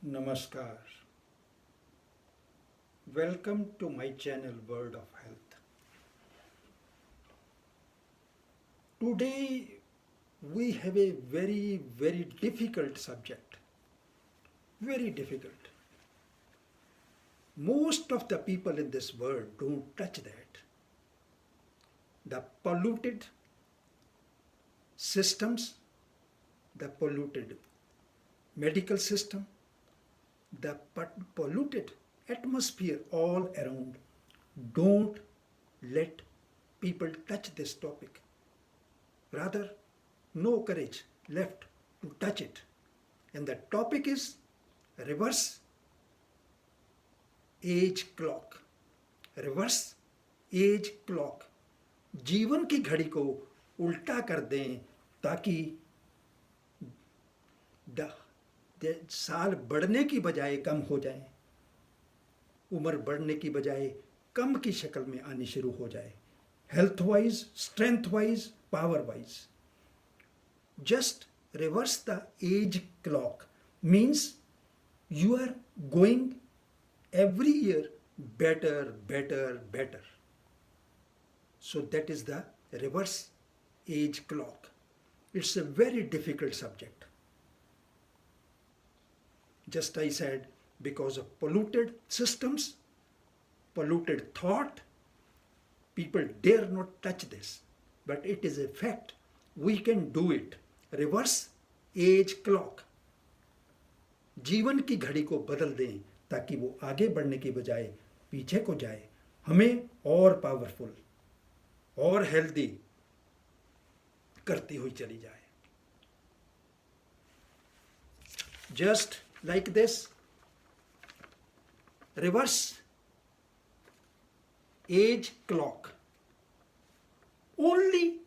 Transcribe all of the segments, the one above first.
Namaskar. Welcome to my channel Word of Health. Today we have a very difficult subject. Very difficult. Most of the people in this world don't touch that. The polluted systems, the polluted medical system, the polluted atmosphere all around. Don't let people touch this topic. Rather, no courage left to touch it. And the topic is reverse age clock. Reverse age clock. जीवन की घड़ी को उल्टा कर दें ताकि साल बढ़ने की बजाय कम हो जाए, उम्र बढ़ने की बजाय कम की शक्ल में आनी शुरू हो जाए, health wise, strength wise, power wise. Just reverse the age clock means you are going every year better. So that is the reverse age clock. It's a very difficult subject. Just I said, because of polluted systems, polluted thought, people dare not touch this. But it is a fact. We can do it. Reverse age clock. जीवन की घड़ी को बदल दें ताकि वो आगे बढ़ने की बजाय पीछे को जाए, हमें और पावरफुल और हेल्दी करती हुई चली जाए. Just like this, reverse age clock only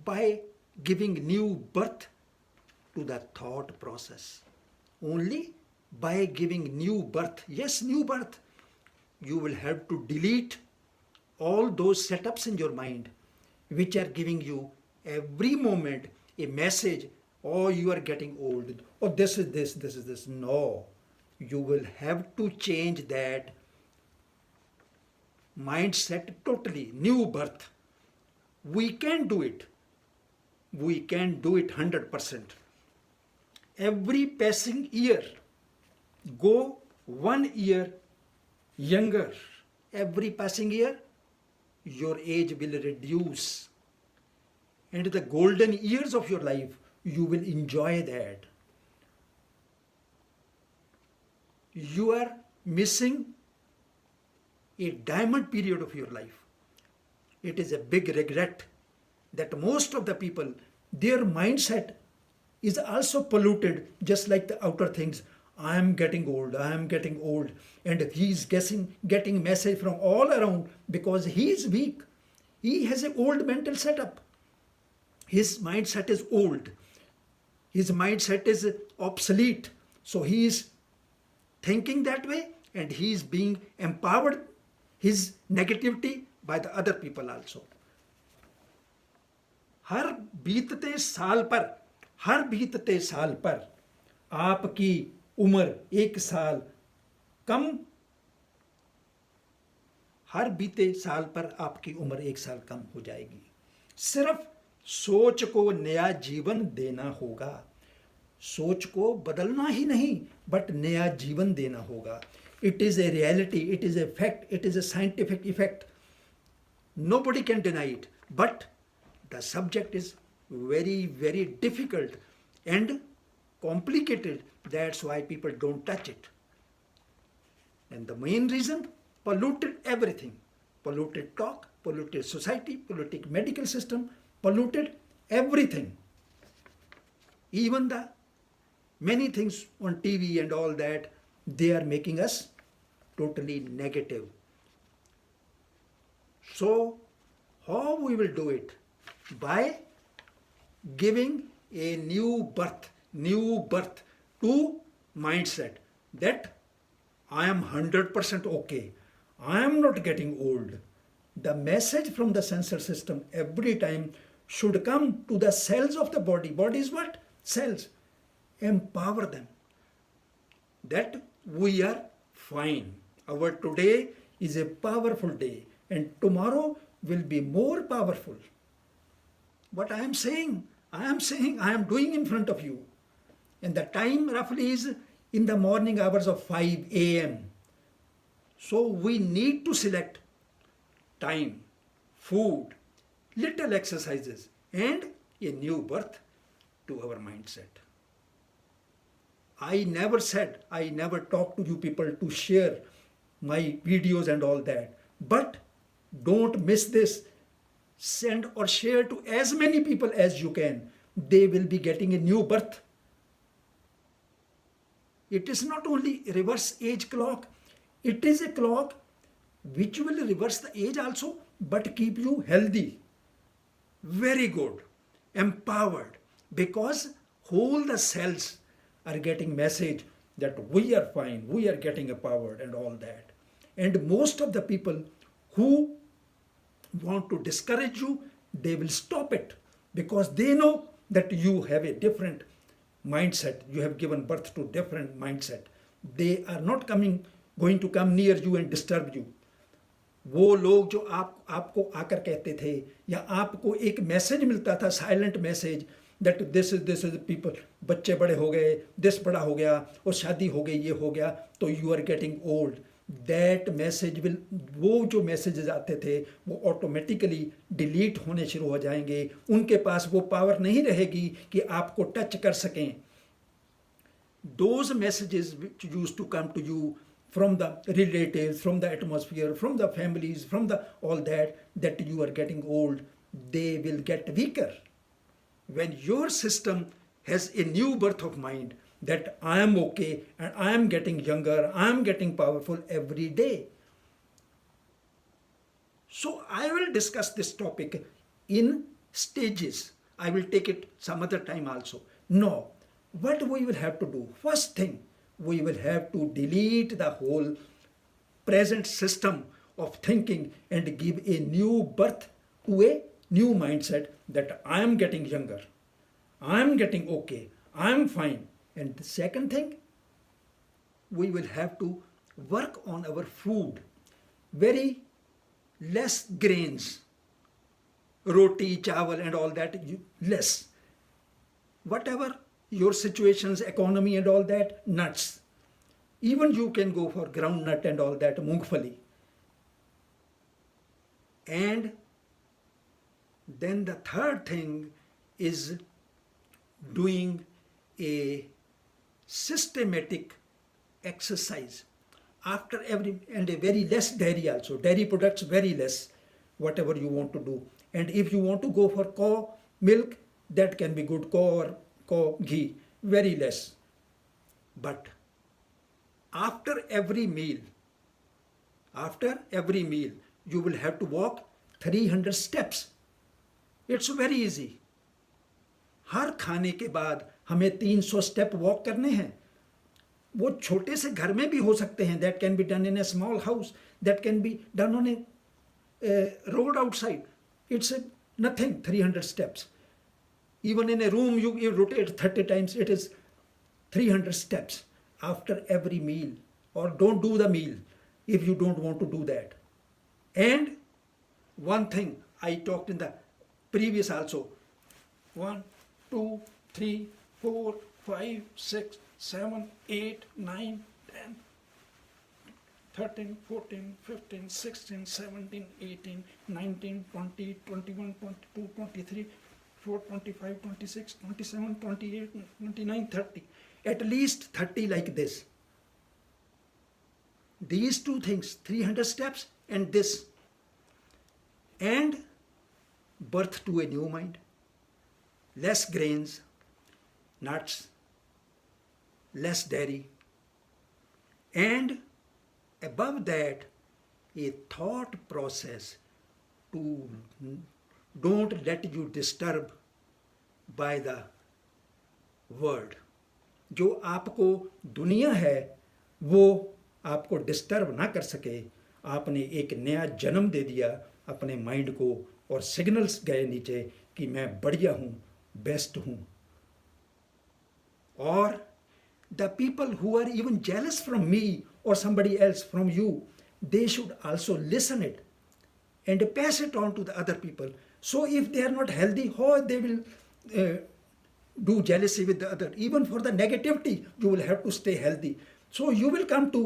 by giving new birth to the thought process. Only by giving new birth. Yes, new birth. You will have to delete all those setups in your mind which are giving you every moment a message, oh, you are getting old, oh, this is this. No, you will have to change that mindset totally. New birth. We can do it. We can do it 100%. Every passing year, go 1 year younger. Every passing year, your age will reduce. And the golden years of your life, you will enjoy that. You are missing a diamond period of your life. It is a big regret that most of the people, their mindset is also polluted, just like the outer things. I am getting old, and he is getting message from all around because he is weak. He has an old mental setup. His mindset is old. His mindset is obsolete. So he is thinking that way, and he is being empowered, his negativity, by the other people also. हर बीतते साल पर आपकी उम्र 1 साल कम, हर बीते साल पर आपकी उम्र 1 साल कम हो जाएगी. सिर्फ सोच को नया जीवन देना होगा. सोच को बदलना ही नहीं, बट नया जीवन देना होगा. It is a reality, it is a fact, it is a scientific effect. Nobody can deny it. But the subject is very difficult and complicated. That's why people don't touch it. And the main reason, polluted everything. Polluted talk, polluted society, polluted medical system, polluted everything. Even the many things on TV and all that, they are making us totally negative. So, how we will do it? By giving a new birth to mindset that I am 100% okay. I am not getting old. The message from the sensor system every time should come to the cells of the body. Body is what? Cells. Empower them. that we are fine. Our today is a powerful day, and tomorrow will be more powerful. What I am doing in front of you. And the time roughly is in the morning hours of 5 a.m. So we need to select time, food, little exercises, and a new birth to our mindset. I never said, I never talked to you people to share my videos and all that. But don't miss this. Send or share to as many people as you can. They will be getting a new birth. It is not only reverse age clock, it is a clock which will reverse the age also, but keep you healthy. Very good, empowered, because whole the cells are getting message that we are fine, we are getting empowered and all that. And most of the people who want to discourage you, they will stop it because they know that you have a different mindset. You have given birth to different mindset. They are not going to come near you and disturb you. वो लोग जो आपको आकर कहते थे या आपको एक मैसेज मिलता था, silent message, that this is people, बच्चे बड़े हो गए, दिस बड़ा हो गया और शादी हो गई, ये हो गया, तो you are getting old. That message will, वो जो मैसेजेस आते थे वो ऑटोमेटिकली डिलीट होने शुरू हो जाएंगे. उनके पास वो पावर नहीं रहेगी कि आपको टच कर सकें. Those messages which used to come to you from the relatives, from the atmosphere, from the families, from the all that you are getting old, they will get weaker. When your system has a new birth of mind that I am okay and I am getting younger, I am getting powerful every day. So I will discuss this topic in stages. I will take it some other time also. No, what we will have to do, first thing, we will have to delete the whole present system of thinking and give a new birth to a new mindset that I am getting younger, I am getting okay, I am fine. And the second thing, we will have to work on our food. Very less grains, roti, chawal and all that, less. Whatever your situations, economy and all that, nuts. Even you can go for groundnut and all that, mungfali. And then the third thing is doing a systematic exercise after every, and a very less dairy also. Dairy products very less, whatever you want to do. And if you want to go for cow milk, that can be good, cow or cow ghee, very less. But after every meal, you will have to walk 300 steps. It's very easy. हर खाने के बाद हमें 300 step walk करने हैं. वो छोटे से घर में भी हो सकते हैं. That can be done in A small house, that can be done on A road outside. It's nothing, 300 steps. Even in a room, you rotate 30 times, it is 300 steps after every meal. Or don't do the meal if you don't want to do that. And one thing I talked in the previous also, 1, 2, 3, 4, 5, 6, 7, 8, 9, 10, 13, 14, 15, 16, 17, 18, 19, 20, 21, 22, 23, 24, 25, 26, 27, 28, 29, 30. At least 30 like this. These two things, 300 steps and this. And birth to a new mind. Less grains, nuts, less dairy. And above that, a thought process to don't let you disturb by the world. जो आपको दुनिया है वो आपको disturb ना कर सके. आपने एक नया जन्म दे दिया अपने माइंड को और सिग्नल्स गए नीचे कि मैं बढ़िया हूँ, बेस्ट हूँ. और the people who are even jealous from me or somebody else from you, they should also listen it and pass it on to the other people. So if they are not healthy, how they will uh, do jealousy with the other? Even for the negativity, you will have to stay healthy. So you will come to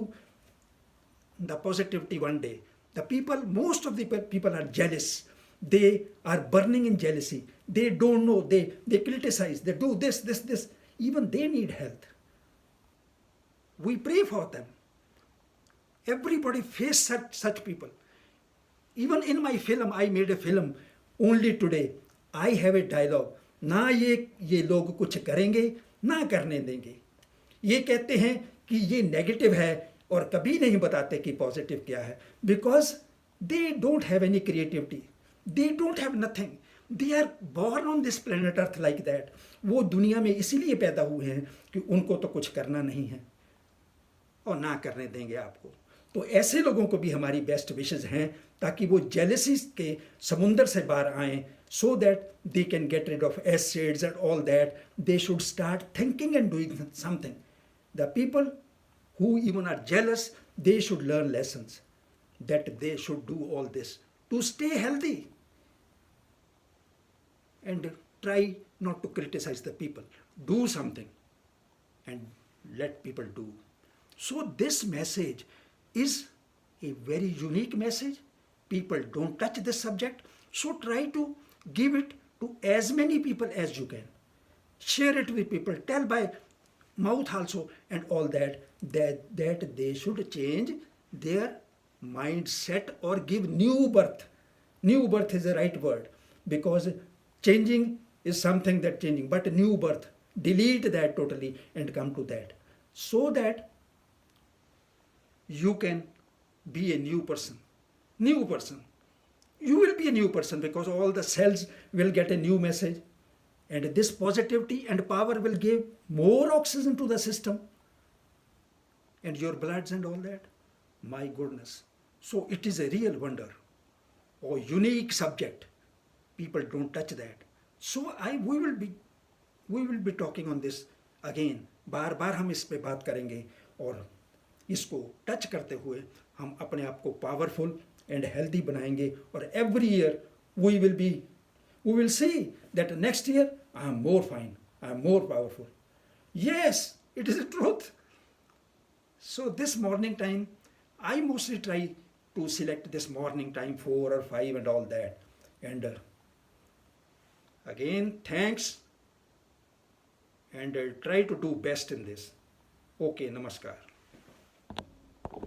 the positivity one day. The people, most of the people are jealous. They are burning in jealousy. They don't know. They criticize. They do this. Even they need health. We pray for them. Everybody face such people. Even in my film, I made a film only today. I have a dialogue. ना ये लोग कुछ करेंगे ना करने देंगे. ये कहते हैं कि ये नेगेटिव है और कभी नहीं बताते कि पॉजिटिव क्या है. Because they don't have any creativity. They don't have nothing. They are born on this planet earth like that. वो दुनिया में इसीलिए पैदा हुए हैं कि उनको तो कुछ करना नहीं है और ना करने देंगे आपको. तो ऐसे लोगों को भी हमारी बेस्ट विशेस हैं ताकि वो जेलसी के समुंदर से बाहर आएं, so that they can get rid of acids and all that. They should start thinking and doing something. The people who even are jealous, they should learn lessons that they should do all this to stay healthy and try not to criticize the people. Do something and let people do. So this message is a very unique message. People don't touch this subject. So try to give it to as many people as you can. Share it with people. Tell by mouth also and all that they should change their mindset or give new birth. New birth is the right word, because changing is something that changing, but new birth, delete that totally and come to that, so that you can be a new person. New person. You will be a new person because all the cells will get a new message, and this positivity and power will give more oxygen to the system and your bloods and all that. My goodness. So it is a real wonder or unique subject. People don't touch that. So we will be talking on this again. बार बार हम इस पे बात करेंगे और इसको touch करते हुए हम अपने आप को पावरफुल and healthy बनाएंगे. और every year we will see that next year I am more fine, I am more powerful. Yes, it is the truth. So this morning time, I mostly try to select this morning time 4 or 5 and all that. And again, thanks, and try to do best in this. Okay, namaskar.